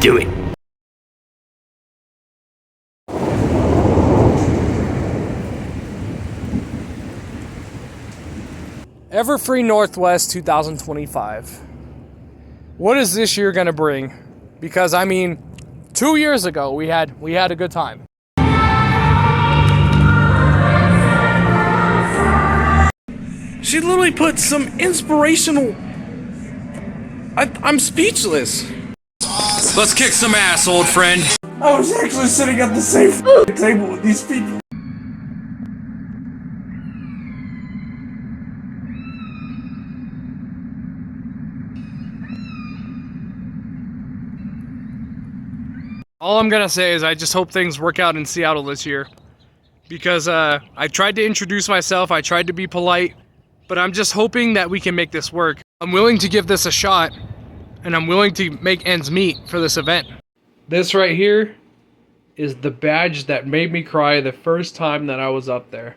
Do it. Everfree Northwest 2025. What is this year gonna bring? Because I mean, 2 years ago we had a good time. She literally put some inspirational. I'm speechless. Let's kick some ass, old friend. I was actually sitting at the same table with these people. All I'm gonna say is I just hope things work out in Seattle this year. Because I tried to introduce myself, I tried to be polite, but I'm just hoping that we can make this work. I'm willing to give this a shot, and I'm willing to make ends meet for this event. This right here is the badge that made me cry the first time that I was up there.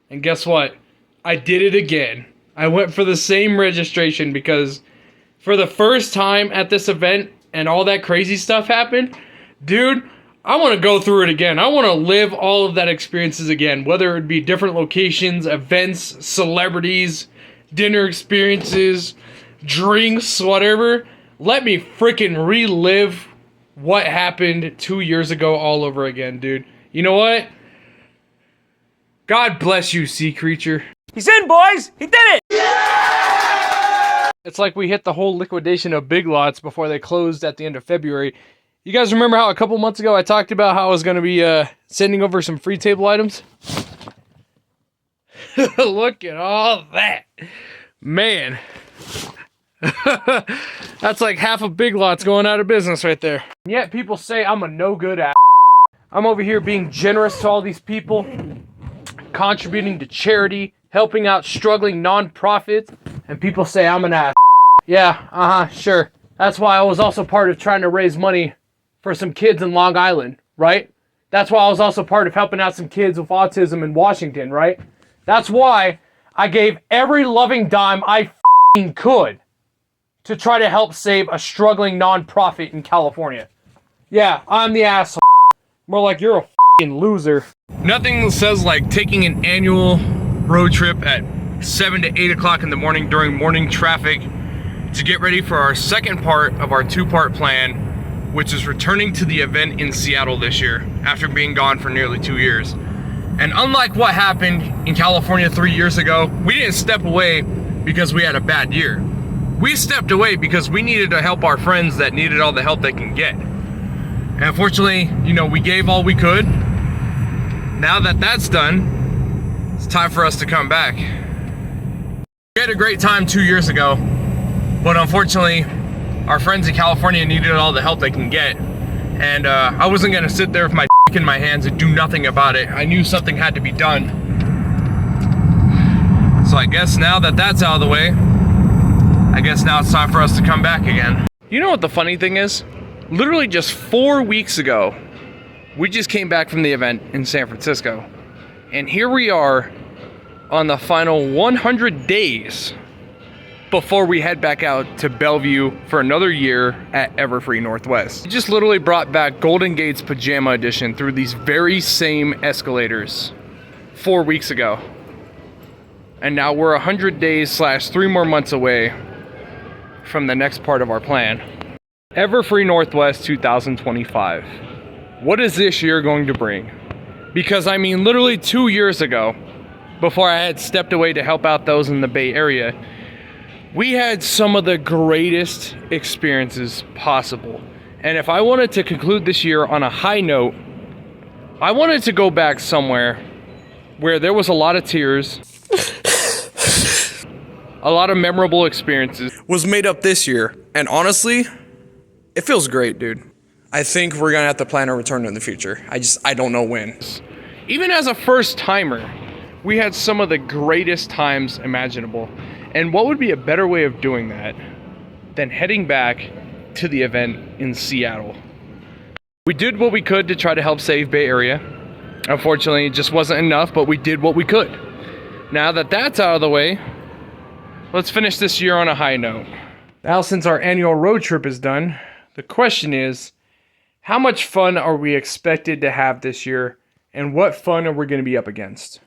And guess what? I did it again. I went for the same registration because for the first time at this event and all that crazy stuff happened, dude, I want to go through it again. I want to live all of that experiences again, whether it be different locations, events, celebrities, dinner experiences, drinks, whatever. Let me freaking relive what happened 2 years ago all over again, dude. You know what? God bless you, sea creature. He's in, boys! He did it! It's like we hit the whole liquidation of Big Lots before they closed at the end of February. You guys remember how a couple months ago I talked about how I was going to be sending over some free table items? Look at all that. Man. That's like half of Big Lots going out of business right there. And yet people say I'm a no-good ass. I'm over here being generous to all these people, contributing to charity, helping out struggling non-profits, and people say I'm an ass. Yeah, sure. That's why I was also part of trying to raise money for some kids in Long Island, right? That's why I was also part of helping out some kids with autism in Washington, right? That's why I gave every loving dime I could to try to help save a struggling nonprofit in California. Yeah, I'm the asshole. More like you're a loser. Nothing says like taking an annual road trip at 7 to 8 o'clock in the morning during morning traffic to get ready for our second part of our two-part plan, which is returning to the event in Seattle this year after being gone for nearly 2 years. And unlike what happened in California 3 years ago, we didn't step away because we had a bad year. We stepped away because we needed to help our friends that needed all the help they can get. And unfortunately, you know, we gave all we could. Now that that's done, it's time for us to come back. We had a great time 2 years ago, but unfortunately, our friends in California needed all the help they can get. And I wasn't gonna sit there with my dick in my hands and do nothing about it. I knew something had to be done. So I guess now that that's out of the way, I guess now it's time for us to come back again. You know what the funny thing is? Literally just 4 weeks ago, we just came back from the event in San Francisco. And here we are on the final 100 days before we head back out to Bellevue for another year at Everfree Northwest. We just literally brought back Golden Gate's Pajama Edition through these very same escalators 4 weeks ago. And now we're 100 days / 3 more months away from the next part of our plan. Everfree Northwest 2025. What is this year going to bring? Because I mean, literally 2 years ago, before I had stepped away to help out those in the Bay Area, we had some of the greatest experiences possible. And if I wanted to conclude this year on a high note, I wanted to go back somewhere where there was a lot of tears, a lot of memorable experiences was made up this year. And honestly, it feels great, dude. I think we're gonna have to plan a return in the future. I don't know when. Even as a first timer, we had some of the greatest times imaginable. And what would be a better way of doing that than heading back to the event in Seattle? We did what we could to try to help save Bay Area. Unfortunately, it just wasn't enough, but we did what we could. Now that that's out of the way, let's finish this year on a high note. Now, since our annual road trip is done, The question is, how much fun are we expected to have this year, and what fun are we going to be up against?